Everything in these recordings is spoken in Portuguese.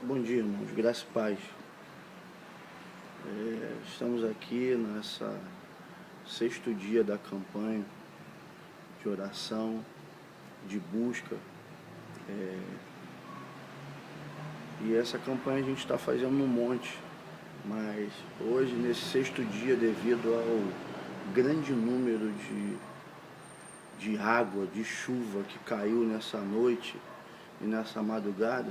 Bom dia, irmãos. Graça e paz. Estamos aqui nessa sexto dia da campanha de oração, de busca. E essa campanha a gente está fazendo no monte, mas hoje, nesse sexto dia, devido ao grande número de água, de chuva que caiu nessa noite e nessa madrugada,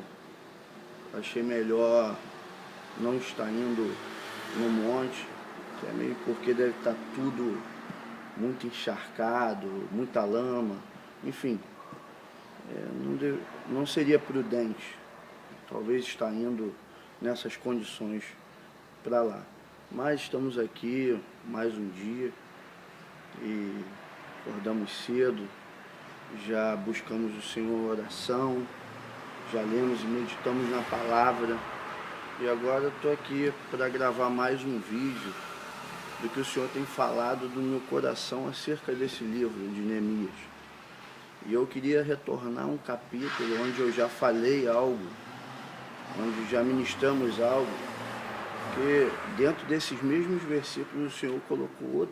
achei melhor não estar indo no monte, até mesmo porque deve estar tudo muito encharcado, muita lama, enfim, não seria prudente, talvez estar indo nessas condições para lá. Mas estamos aqui mais um dia e acordamos cedo, já buscamos o Senhor oração, já lemos e meditamos na palavra. E agora estou aqui para gravar mais um vídeo do que o Senhor tem falado do meu coração acerca desse livro de Neemias. E eu queria retornar um capítulo onde eu já falei algo, onde já ministramos algo, que dentro desses mesmos versículos o Senhor colocou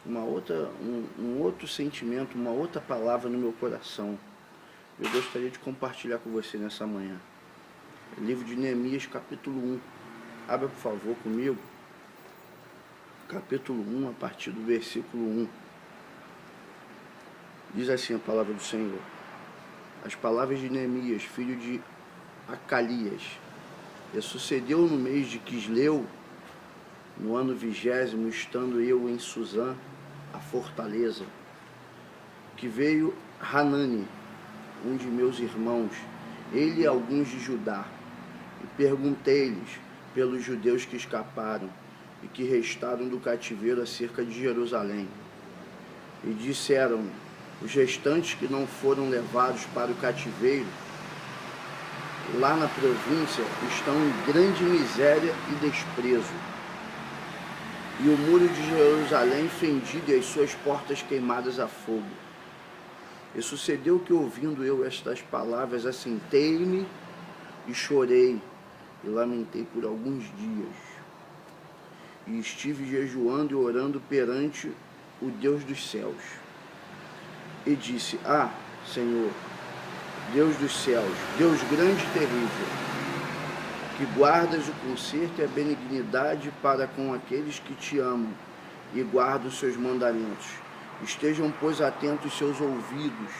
um outro sentimento, uma outra palavra no meu coração. Eu gostaria de compartilhar com você nessa manhã. Livro de Neemias, capítulo 1. Abra, por favor, comigo. Capítulo 1, a partir do versículo 1. Diz assim a palavra do Senhor. As palavras de Neemias, filho de Acalias. E sucedeu no mês de Quisleu, no ano 20º, estando eu em Suzã, a fortaleza, que veio Hanani, um de meus irmãos, ele e alguns de Judá, e perguntei-lhes pelos judeus que escaparam e que restaram do cativeiro acerca de Jerusalém. E disseram: os restantes que não foram levados para o cativeiro, lá na província, estão em grande miséria e desprezo. E o muro de Jerusalém fendido e as suas portas queimadas a fogo. E sucedeu que, ouvindo eu estas palavras, assentei-me e chorei, e lamentei por alguns dias. E estive jejuando e orando perante o Deus dos céus. E disse: ah, Senhor, Deus dos céus, Deus grande e terrível, que guardas o conserto e a benignidade para com aqueles que te amam e guardam os seus mandamentos. Estejam, pois, atentos seus ouvidos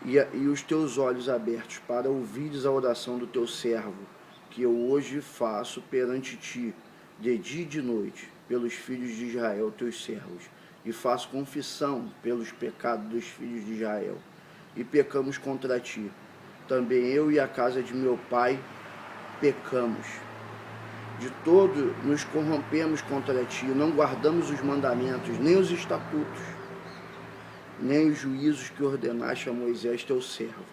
e os teus olhos abertos para ouvires a oração do teu servo, que eu hoje faço perante ti, de dia e de noite, pelos filhos de Israel, teus servos, e faço confissão pelos pecados dos filhos de Israel, e pecamos contra ti. Também eu e a casa de meu pai pecamos. De todo nos corrompemos contra ti, não guardamos os mandamentos, nem os estatutos, nem os juízos que ordenaste a Moisés teu servo.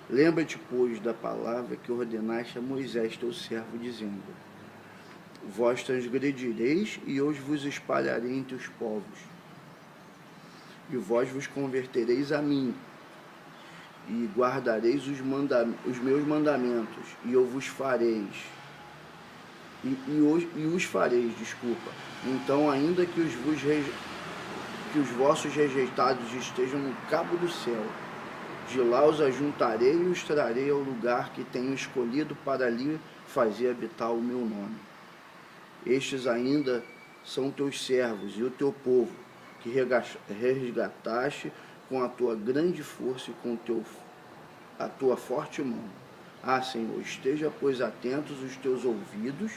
Lembra-te, pois, da palavra que ordenaste a Moisés teu servo, dizendo: vós transgredireis, e eu vos espalharei entre os povos, e vós vos convertereis a mim, e guardareis os meus mandamentos, e eu vos fareis. E os fareis, Então, ainda que os vossos rejeitados estejam no cabo do céu, de lá os ajuntarei e os trarei ao lugar que tenho escolhido para ali fazer habitar o meu nome. Estes ainda são teus servos e o teu povo, que resgataste com a tua grande força e com a tua forte mão. Ah, Senhor, esteja, pois, atentos os teus ouvidos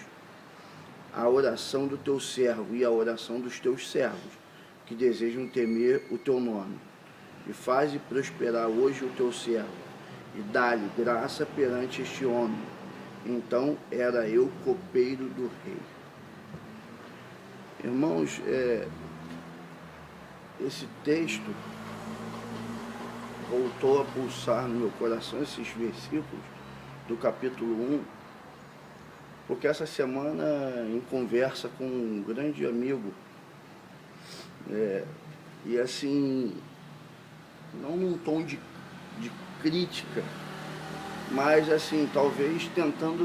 à oração do teu servo e à oração dos teus servos, que desejam temer o teu nome. E faze prosperar hoje o teu servo, e dá-lhe graça perante este homem. Então era eu copeiro do rei. Irmãos, esse texto voltou a pulsar no meu coração, esses versículos do capítulo 1, porque essa semana, em conversa com um grande amigo, e assim, não num tom de crítica, mas assim, talvez tentando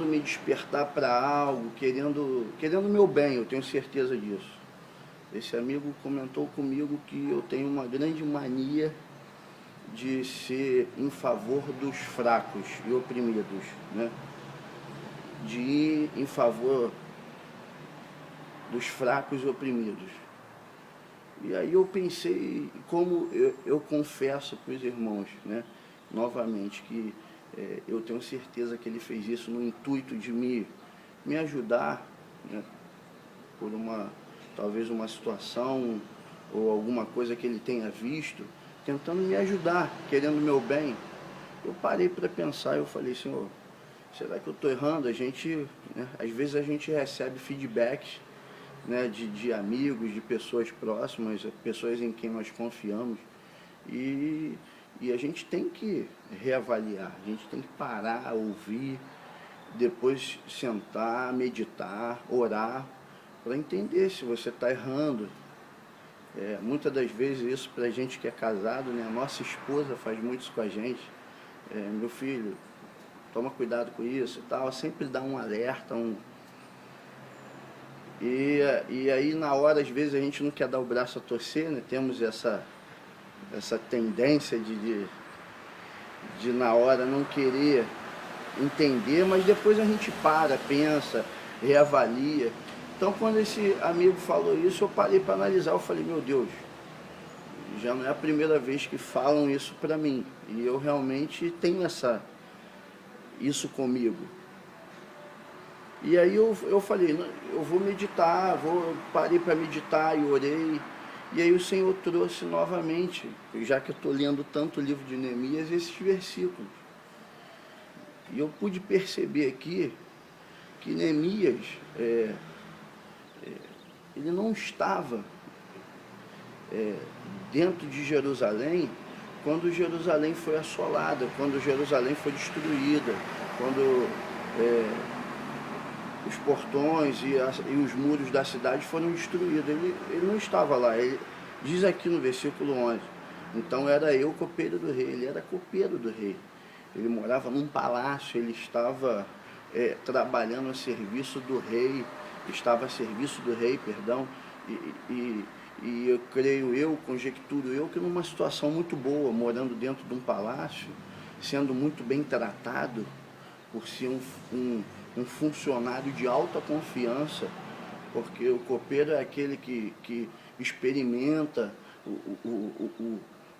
me despertar para algo, querendo o meu bem, eu tenho certeza disso. Esse amigo comentou comigo que eu tenho uma grande mania de ser em favor dos fracos e oprimidos, né? De ir em favor dos fracos e oprimidos. E aí eu pensei, como eu confesso para os irmãos, né, novamente, que eu tenho certeza que ele fez isso no intuito de me ajudar, né, por talvez uma situação ou alguma coisa que ele tenha visto, tentando me ajudar, querendo o meu bem. Eu parei para pensar, eu falei, Senhor, será que eu estou errando? Né, às vezes a gente recebe feedbacks, né, de amigos, de pessoas próximas, pessoas em quem nós confiamos, e, e a gente tem que reavaliar, a gente tem que parar, ouvir, depois sentar, meditar, orar, para entender se você está errando. Muitas das vezes isso para a gente que é casado, né, a nossa esposa faz muito isso com a gente. Meu filho, toma cuidado com isso e tal, sempre dá um alerta, e aí na hora, às vezes, a gente não quer dar o braço a torcer, né? Temos essa tendência de na hora não querer entender, mas depois a gente para, pensa, reavalia. Então quando esse amigo falou isso, eu parei para analisar, eu falei, meu Deus, já não é a primeira vez que falam isso para mim, e eu realmente tenho isso comigo. E aí eu falei, eu vou meditar, parei para meditar e orei. E aí o Senhor trouxe novamente, já que eu estou lendo tanto o livro de Neemias, esses versículos. E eu pude perceber aqui que Neemias, ele não estava dentro de Jerusalém quando Jerusalém foi assolada, quando Jerusalém foi destruída, quando os portões e os muros da cidade foram destruídos. Ele não estava lá. Ele diz aqui no versículo 11, então era eu copeiro do rei. Ele era copeiro do rei. Ele morava num palácio, ele estava trabalhando a serviço do rei, estava a serviço do rei, perdão, e eu conjecturo eu, que numa situação muito boa, morando dentro de um palácio, sendo muito bem tratado, por ser um funcionário de alta confiança, porque o copeiro é aquele que experimenta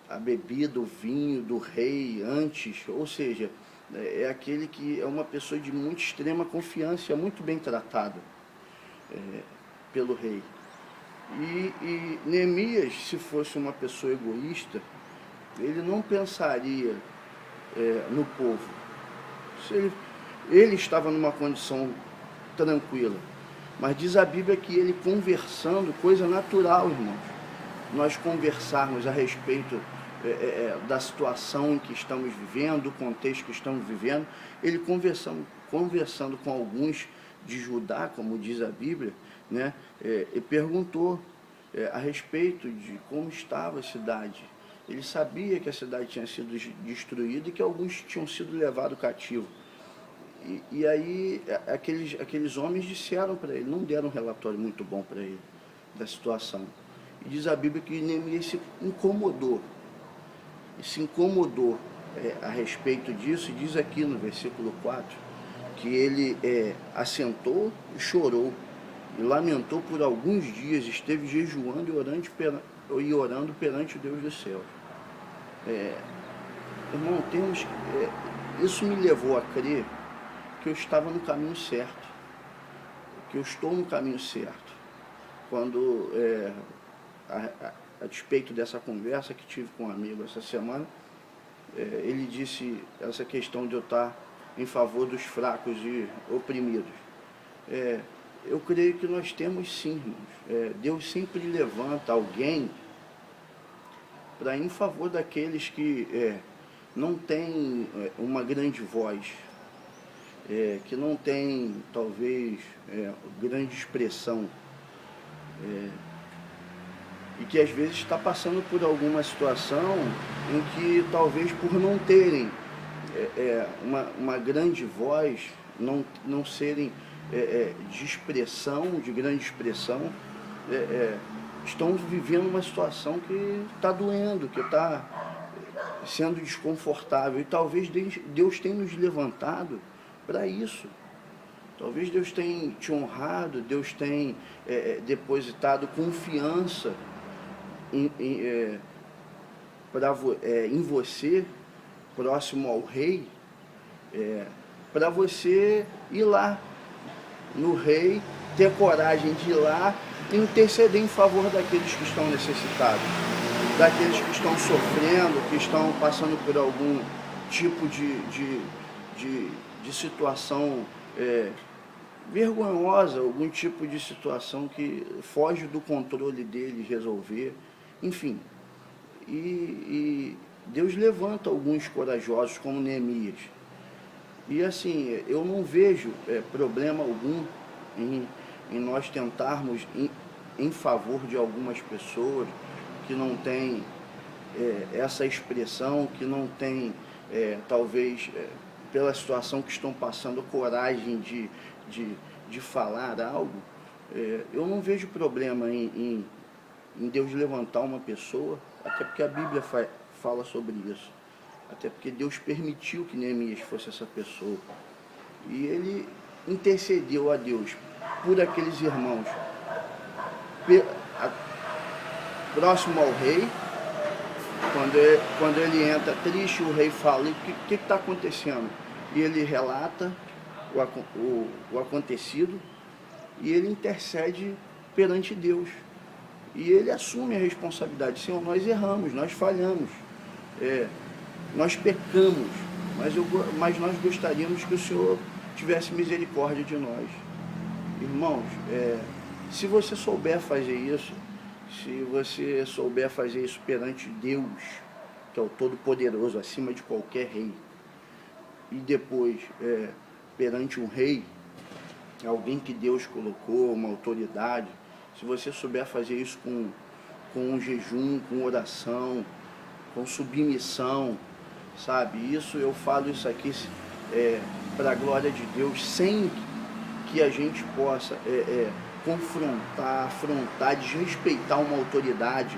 a bebida, o vinho do rei antes, ou seja, é aquele que é uma pessoa de muito extrema confiança, é muito bem tratado pelo rei. E Neemias, se fosse uma pessoa egoísta, ele não pensaria no povo. Se ele estava numa condição tranquila, mas diz a Bíblia que ele conversando, coisa natural, irmãos, nós conversarmos a respeito da situação em que estamos vivendo, do contexto que estamos vivendo, ele conversando com alguns de Judá, como diz a Bíblia, né, e perguntou a respeito de como estava a cidade. Ele sabia que a cidade tinha sido destruída e que alguns tinham sido levados cativos. E aí aqueles homens disseram para ele, não deram um relatório muito bom para ele da situação. E diz a Bíblia que Neemias se incomodou a respeito disso, e diz aqui no versículo 4, que ele assentou e chorou, e lamentou por alguns dias, esteve jejuando e orando perante o Deus do céu. Irmão, isso me levou a crer que eu estava no caminho certo, que eu estou no caminho certo. Quando, a despeito dessa conversa que tive com um amigo essa semana, ele disse essa questão de eu estar em favor dos fracos e oprimidos. Eu creio que nós temos sim, irmãos. Deus sempre levanta alguém para ir em favor daqueles que não têm uma grande voz, que não tem, talvez, grande expressão. e que às vezes está passando por alguma situação em que talvez por não terem uma grande voz, não serem de expressão, de grande expressão, estão vivendo uma situação que está doendo, que está sendo desconfortável. E talvez Deus tenha nos levantado para isso. Talvez Deus tenha te honrado, Deus tenha depositado confiança em você, próximo ao rei, para você ir lá no rei, ter coragem de ir lá e interceder em favor daqueles que estão necessitados, daqueles que estão sofrendo, que estão passando por algum tipo de situação vergonhosa, algum tipo de situação que foge do controle deles resolver, enfim. E Deus levanta alguns corajosos como Neemias. E assim, eu não vejo problema algum em nós tentarmos em favor de algumas pessoas que não têm essa expressão, que não têm, talvez, pela situação que estão passando, coragem de falar algo. Eu não vejo problema em Deus levantar uma pessoa, até porque a Bíblia fala sobre isso. Até porque Deus permitiu que Neemias fosse essa pessoa. E ele intercedeu a Deus por aqueles irmãos próximo ao rei. Quando ele entra triste, o rei fala: o que está acontecendo? E ele relata o acontecido e ele intercede perante Deus. E ele assume a responsabilidade. Senhor, nós erramos, nós falhamos, nós pecamos, mas nós gostaríamos que o Senhor tivesse misericórdia de nós. Irmãos, se você souber fazer isso, se você souber fazer isso perante Deus, que é o Todo-Poderoso, acima de qualquer rei, e depois perante um rei, alguém que Deus colocou, uma autoridade, se você souber fazer isso com um jejum, com oração, com submissão, sabe? Isso, eu falo isso aqui para a glória de Deus, sem que a gente possa confrontar, afrontar, desrespeitar uma autoridade,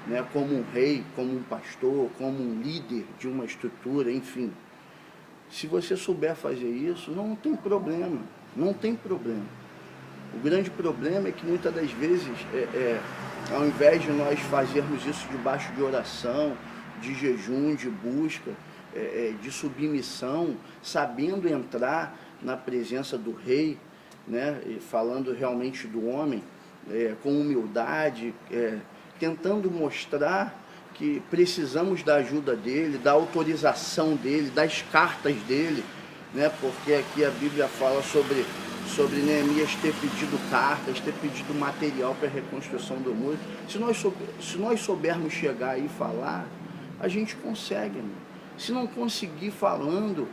né, como um rei, como um pastor, como um líder de uma estrutura, enfim. Se você souber fazer isso, não tem problema, não tem problema. O grande problema é que muitas das vezes, ao invés de nós fazermos isso debaixo de oração, de jejum, de busca, de submissão, sabendo entrar na presença do rei, né, e falando realmente do homem, com humildade, tentando mostrar que precisamos da ajuda dele, da autorização dele, das cartas dele, né, porque aqui a Bíblia fala sobre Neemias ter pedido cartas, ter pedido material para a reconstrução do muro. Se nós soubermos chegar aí e falar, a gente consegue, irmão. Se não conseguir falando,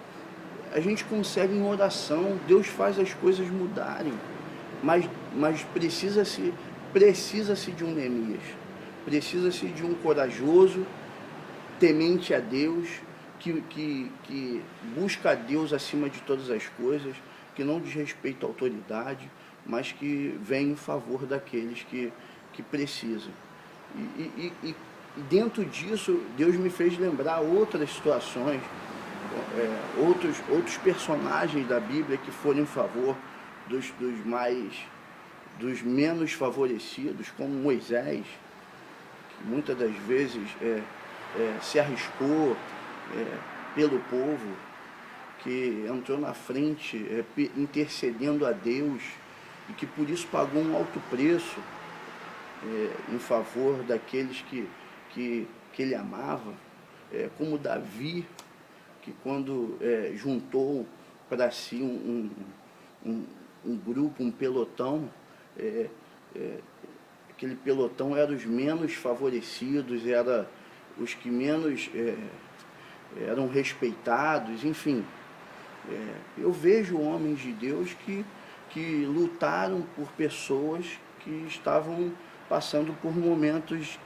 a gente consegue em oração. Deus faz as coisas mudarem, mas precisa-se de um Neemias, precisa-se de um corajoso, temente a Deus, que busca a Deus acima de todas as coisas, que não desrespeita a autoridade, mas que vem em favor daqueles que precisam. E dentro disso, Deus me fez lembrar outras situações, outros personagens da Bíblia que foram em favor dos menos favorecidos, como Moisés, que muitas das vezes se arriscou pelo povo, que entrou na frente intercedendo a Deus e que por isso pagou um alto preço em favor daqueles que ele amava, como Davi, que quando juntou para si um grupo, um pelotão, aquele pelotão era os menos favorecidos, era os que menos eram respeitados, enfim. Eu vejo homens de Deus que lutaram por pessoas que estavam passando por momentos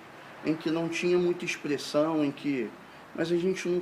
em que não tinha muita expressão, mas a gente não